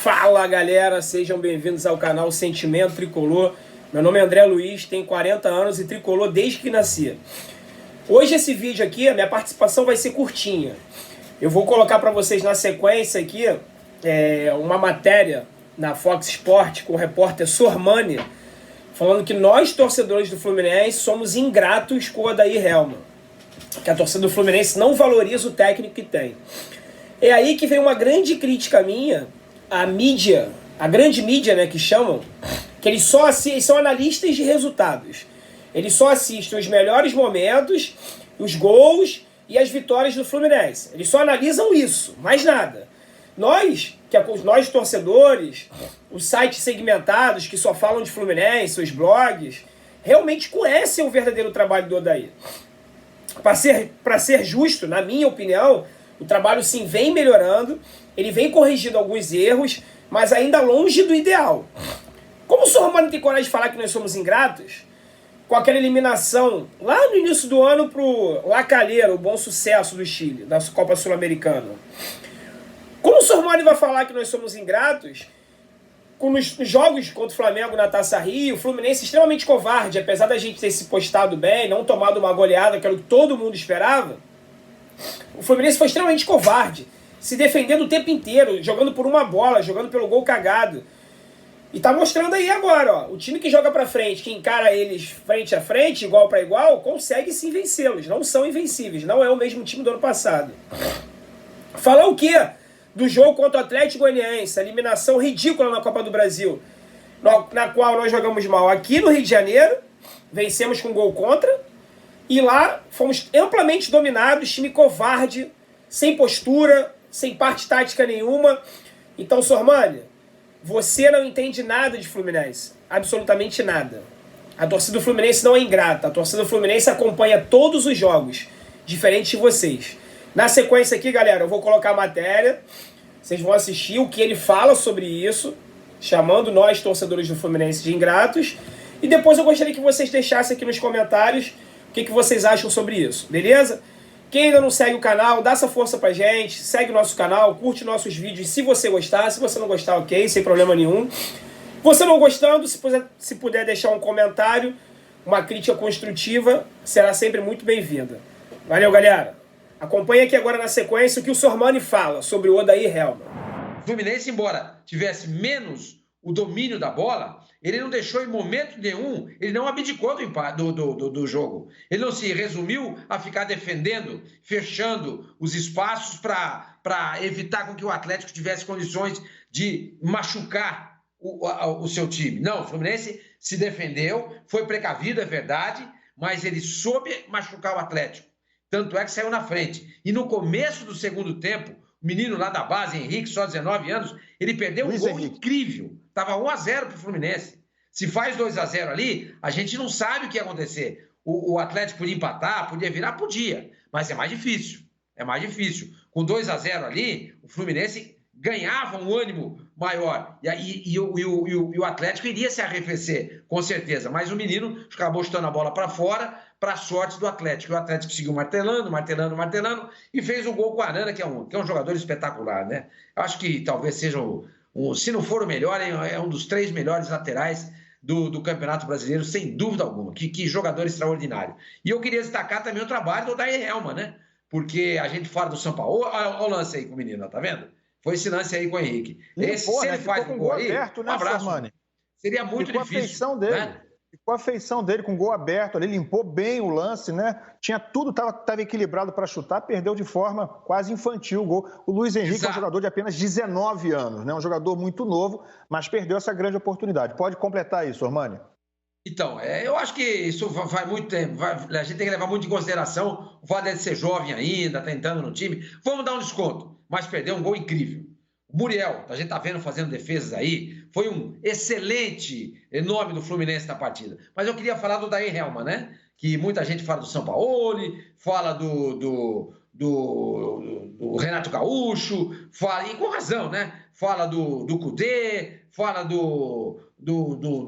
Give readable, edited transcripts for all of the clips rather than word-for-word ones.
Fala galera, sejam bem-vindos ao canal Sentimento Tricolor. Meu nome é André Luiz, tenho 40 anos e tricolor desde que nasci. Hoje esse vídeo aqui, a minha participação vai ser curtinha. Eu vou colocar para vocês na sequência aqui uma matéria na Fox Sport com o repórter Sormani, falando que nós, torcedores do Fluminense, somos ingratos com o Odair Hellmann, que a torcida do Fluminense não valoriza o técnico que tem. É aí que vem uma grande crítica minha à mídia, a grande mídia, né, que chamam, que eles são analistas de resultados. Eles só assistem os melhores momentos, os gols e as vitórias do Fluminense. Eles só analisam isso, mais nada. Nós torcedores, os sites segmentados que só falam de Fluminense, os blogs, realmente conhecem o verdadeiro trabalho do Odair. Para ser justo, na minha opinião, o trabalho sim vem melhorando, ele vem corrigindo alguns erros, mas ainda longe do ideal. Como o Sormani tem coragem de falar que nós somos ingratos, com aquela eliminação lá no início do ano pro La Calera, o Bom Sucesso do Chile, da Copa Sul-Americana. Como o Sormani vai falar que nós somos ingratos, nos jogos contra o Flamengo na Taça Rio, o Fluminense extremamente covarde, apesar da gente ter se postado bem, não tomado uma goleada, que era o que todo mundo esperava, o Fluminense foi extremamente covarde, se defendendo o tempo inteiro, jogando por uma bola, jogando pelo gol cagado. E tá mostrando aí agora, ó, o time que joga pra frente, que encara eles frente a frente, igual para igual, consegue sim vencê-los, não são invencíveis, não é o mesmo time do ano passado. Falar o quê? Do jogo contra o Atlético Goianiense, a eliminação ridícula na Copa do Brasil, na qual nós jogamos mal aqui no Rio de Janeiro, vencemos com gol contra, e lá fomos amplamente dominados, time covarde, sem postura, sem parte tática nenhuma. Então, Sormani, você não entende nada de Fluminense, absolutamente nada. A torcida do Fluminense não é ingrata, a torcida do Fluminense acompanha todos os jogos, diferente de vocês. Na sequência aqui, galera, eu vou colocar a matéria, vocês vão assistir o que ele fala sobre isso, chamando nós, torcedores do Fluminense, de ingratos, e depois eu gostaria que vocês deixassem aqui nos comentários o que vocês acham sobre isso, beleza? Quem ainda não segue o canal, dá essa força pra gente, segue o nosso canal, curte nossos vídeos se você gostar, se você não gostar, ok, sem problema nenhum. Você não gostando, se puder deixar um comentário, uma crítica construtiva, será sempre muito bem-vinda. Valeu, galera! Acompanhe aqui agora na sequência o que o Sormani fala sobre o Odair Hellmann. O Fluminense, embora tivesse menos o domínio da bola, ele não deixou em momento nenhum, ele não abdicou do jogo. Ele não se resumiu a ficar defendendo, fechando os espaços para evitar com que o Atlético tivesse condições de machucar o seu time. Não, o Fluminense se defendeu, foi precavido, é verdade, mas ele soube machucar o Atlético. Tanto é que saiu na frente. E no começo do segundo tempo, o menino lá da base, Henrique, só 19 anos, ele perdeu um gol incrível. Estava 1-0 para o Fluminense. Se faz 2-0 ali, a gente não sabe o que ia acontecer. O Atlético podia empatar, podia virar, podia. Mas é mais difícil. É mais difícil. Com 2-0 ali, o Fluminense ganhava um ânimo maior. E o Atlético iria se arrefecer, com certeza. Mas o menino acabou chutando a bola para fora, para a sorte do Atlético. O Atlético seguiu martelando e fez um gol com o Arana, que é um jogador espetacular, né? Eu acho que talvez seja, se não for o melhor, é um dos 3 melhores laterais do Campeonato Brasileiro, sem dúvida alguma. Que jogador extraordinário. E eu queria destacar também o trabalho do Odair Hellmann, né? Porque a gente fala do São Paulo. Olha o lance aí com o menino, tá vendo? Foi esse lance aí com o Henrique. Se ele faz um gol aí, aberto, né, um abraço. Sormani? Seria muito Ficou difícil. A feição dele. Né? Ficou a feição dele com o gol aberto ali, limpou bem o lance, né? Tinha tudo, estava equilibrado para chutar, perdeu de forma quase infantil o gol. O Luiz Henrique Exato. É um jogador de apenas 19 anos, né? Um jogador muito novo, mas perdeu essa grande oportunidade. Pode completar isso, Sormani? Então, eu acho que isso vai muito tempo. A gente tem que levar muito em consideração o fato de ser jovem ainda, tá entrando no time. Vamos dar um desconto, mas perdeu um gol incrível. O Muriel, a gente tá vendo fazendo defesas aí, foi um excelente nome do Fluminense na partida. Mas eu queria falar do Odair Hellmann, né? Que muita gente fala do Sampaoli, fala do Renato Gaúcho, fala, e com razão, né? Fala do Kudê, fala do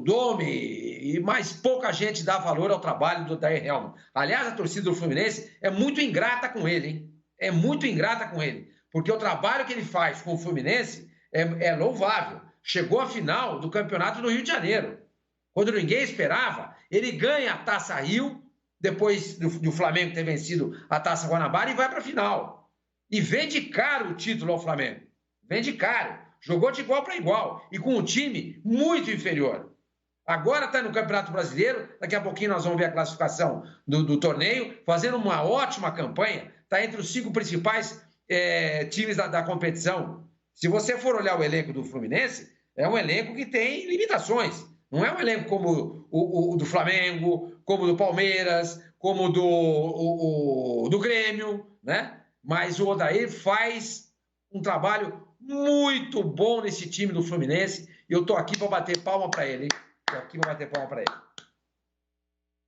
Domi, mas pouca gente dá valor ao trabalho do Odair Hellmann. Aliás, a torcida do Fluminense é muito ingrata com ele, hein? É muito ingrata com ele. Porque o trabalho que ele faz com o Fluminense é louvável. Chegou à final do campeonato do Rio de Janeiro. Quando ninguém esperava, ele ganha a Taça Rio, depois do Flamengo ter vencido a Taça Guanabara, e vai para a final. E vende caro o título ao Flamengo. Vende caro. Jogou de igual para igual. E com um time muito inferior. Agora está no Campeonato Brasileiro. Daqui a pouquinho nós vamos ver a classificação do torneio. Fazendo uma ótima campanha. Está entre os 5 principais times da competição. Se você for olhar o elenco do Fluminense, é um elenco que tem limitações. Não é um elenco como o do Flamengo, como do Palmeiras, como do Grêmio, né? Mas o Odair faz um trabalho muito bom nesse time do Fluminense. E eu estou aqui para bater palma para ele. Estou aqui para bater palma para ele.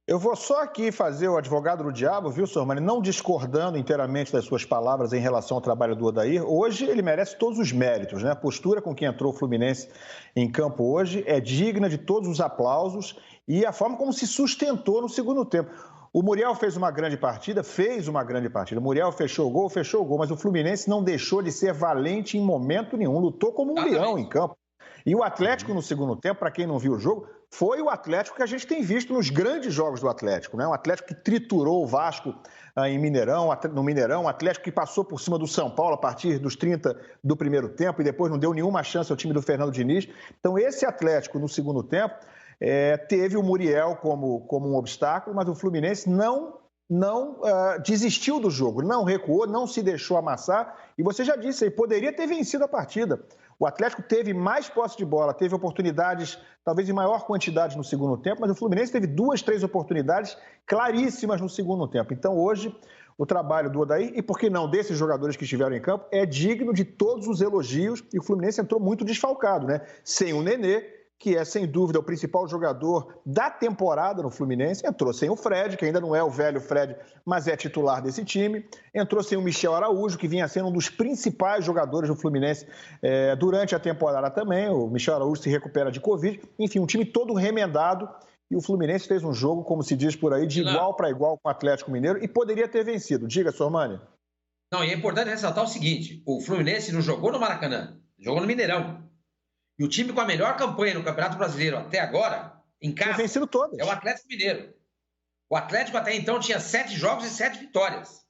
Eu vou só aqui fazer o advogado do diabo, viu, Sormani? Não discordando inteiramente das suas palavras em relação ao trabalho do Odair. Hoje ele merece todos os méritos, né? A postura com que entrou o Fluminense em campo hoje é digna de todos os aplausos e a forma como se sustentou no segundo tempo. O Muriel fez uma grande partida. O Muriel fechou o gol, mas o Fluminense não deixou de ser valente em momento nenhum. Lutou como um leão em campo. E o Atlético, no segundo tempo, para quem não viu o jogo, foi o Atlético que a gente tem visto nos grandes jogos do Atlético, né? Um Atlético que triturou o Vasco no Mineirão, um Atlético que passou por cima do São Paulo a partir dos 30 do primeiro tempo e depois não deu nenhuma chance ao time do Fernando Diniz. Então, esse Atlético, no segundo tempo, teve o Muriel como um obstáculo, mas o Fluminense não desistiu do jogo, não recuou, não se deixou amassar. E você já disse aí, poderia ter vencido a partida. O Atlético teve mais posse de bola, teve oportunidades, talvez em maior quantidade no segundo tempo, mas o Fluminense teve 2, 3 oportunidades claríssimas no segundo tempo. Então, hoje, o trabalho do Odair, e por que não desses jogadores que estiveram em campo, é digno de todos os elogios. E o Fluminense entrou muito desfalcado, né? Sem o Nenê, que é, sem dúvida, o principal jogador da temporada no Fluminense. Entrou sem o Fred, que ainda não é o velho Fred, mas é titular desse time. Entrou sem o Michel Araújo, que vinha sendo um dos principais jogadores do Fluminense durante a temporada também. O Michel Araújo se recupera de Covid. Enfim, um time todo remendado. E o Fluminense fez um jogo, como se diz por aí, de igual para igual com o Atlético Mineiro e poderia ter vencido. Diga, Sormani. Não, e é importante ressaltar o seguinte: o Fluminense não jogou no Maracanã, jogou no Mineirão. E o time com a melhor campanha no Campeonato Brasileiro até agora, em casa, vencido todas. É o Atlético Mineiro. O Atlético até então tinha 7 jogos e 7 vitórias.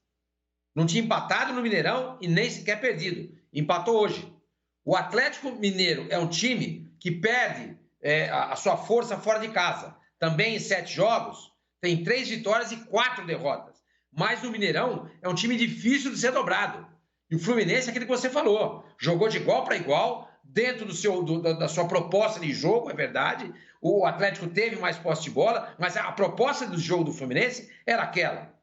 Não tinha empatado no Mineirão e nem sequer perdido. Empatou hoje. O Atlético Mineiro é um time que perde a sua força fora de casa. Também em 7 jogos, tem 3 vitórias e 4 derrotas. Mas no Mineirão é um time difícil de ser dobrado. E o Fluminense é aquele que você falou. Jogou de igual para igual, dentro da sua proposta de jogo, é verdade. O Atlético teve mais posse de bola, mas a proposta do jogo do Fluminense era aquela.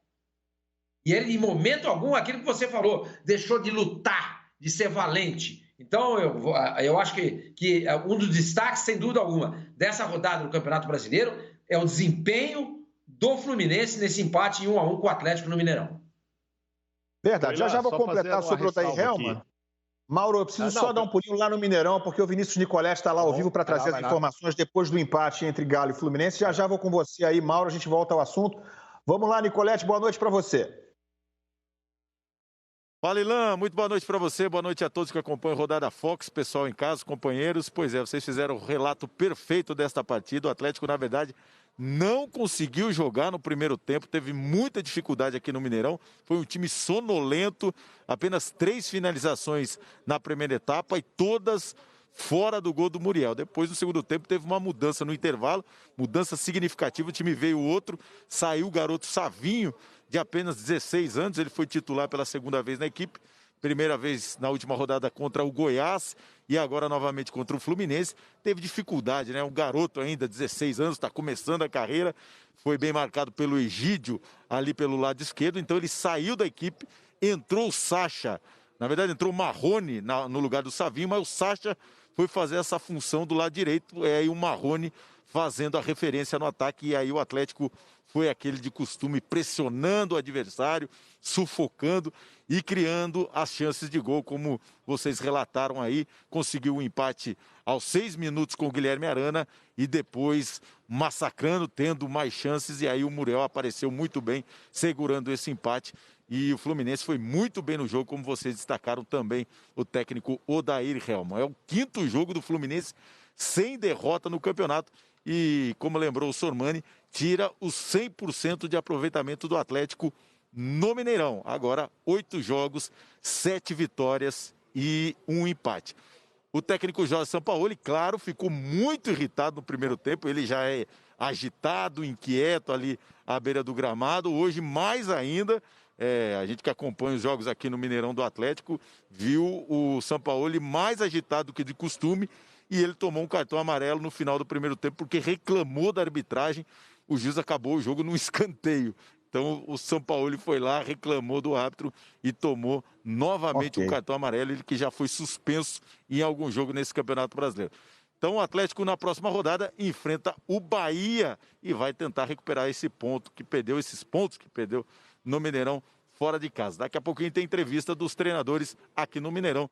E ele, em momento algum, aquilo que você falou, deixou de lutar, de ser valente. Então, eu acho que um dos destaques, sem dúvida alguma, dessa rodada do Campeonato Brasileiro é o desempenho do Fluminense nesse empate em 1-1 com o Atlético no Mineirão. Verdade. Já vou completar sobre o Odair Helman. Mauro, eu preciso só dar um pulinho lá no Mineirão, porque o Vinícius Nicoletti está lá ao vivo para trazer as informações depois do empate entre Galo e Fluminense. Já vou com você aí, Mauro, a gente volta ao assunto. Vamos lá, Nicoletti, boa noite para você. Fala, Ilan, muito boa noite para você, boa noite a todos que acompanham a Rodada Fox, pessoal em casa, companheiros. Pois é, vocês fizeram o relato perfeito desta partida. O Atlético, na verdade, não conseguiu jogar no primeiro tempo, teve muita dificuldade aqui no Mineirão. Foi um time sonolento, apenas 3 finalizações na primeira etapa e todas fora do gol do Muriel. Depois, no segundo tempo, teve uma mudança no intervalo, mudança significativa, o time veio outro, saiu o garoto Savinho, de apenas 16 anos, ele foi titular pela segunda vez na equipe, primeira vez na última rodada contra o Goiás e agora novamente contra o Fluminense. Teve dificuldade, né? Um garoto ainda, 16 anos, está começando a carreira, foi bem marcado pelo Egídio ali pelo lado esquerdo, então ele saiu da equipe, entrou o Sacha, na verdade entrou o Marrone no lugar do Savinho, mas o Sacha foi fazer essa função do lado direito, e o Marrone fazendo a referência no ataque, e aí o Atlético foi aquele de costume, pressionando o adversário, sufocando e criando as chances de gol, como vocês relataram aí. Conseguiu um empate aos 6 minutos com o Guilherme Arana e depois massacrando, tendo mais chances, e aí o Muriel apareceu muito bem, segurando esse empate. E o Fluminense foi muito bem no jogo, como vocês destacaram também, o técnico Odair Hellmann. É o 5º jogo do Fluminense sem derrota no campeonato. E, como lembrou o Sormani, tira os 100% de aproveitamento do Atlético no Mineirão. Agora, 8 jogos, 7 vitórias e 1 empate. O técnico Jorge Sampaoli, claro, ficou muito irritado no primeiro tempo. Ele já é agitado, inquieto ali à beira do gramado. Hoje, mais ainda, a gente que acompanha os jogos aqui no Mineirão do Atlético, viu o Sampaoli mais agitado do que de costume. E ele tomou um cartão amarelo no final do primeiro tempo porque reclamou da arbitragem. O juiz acabou o jogo num escanteio. Então o Sampaoli foi lá, reclamou do árbitro e tomou novamente um cartão amarelo, ele que já foi suspenso em algum jogo nesse Campeonato Brasileiro. Então o Atlético na próxima rodada enfrenta o Bahia e vai tentar recuperar esse ponto que perdeu, esses pontos que perdeu no Mineirão fora de casa. Daqui a pouquinho tem entrevista dos treinadores aqui no Mineirão.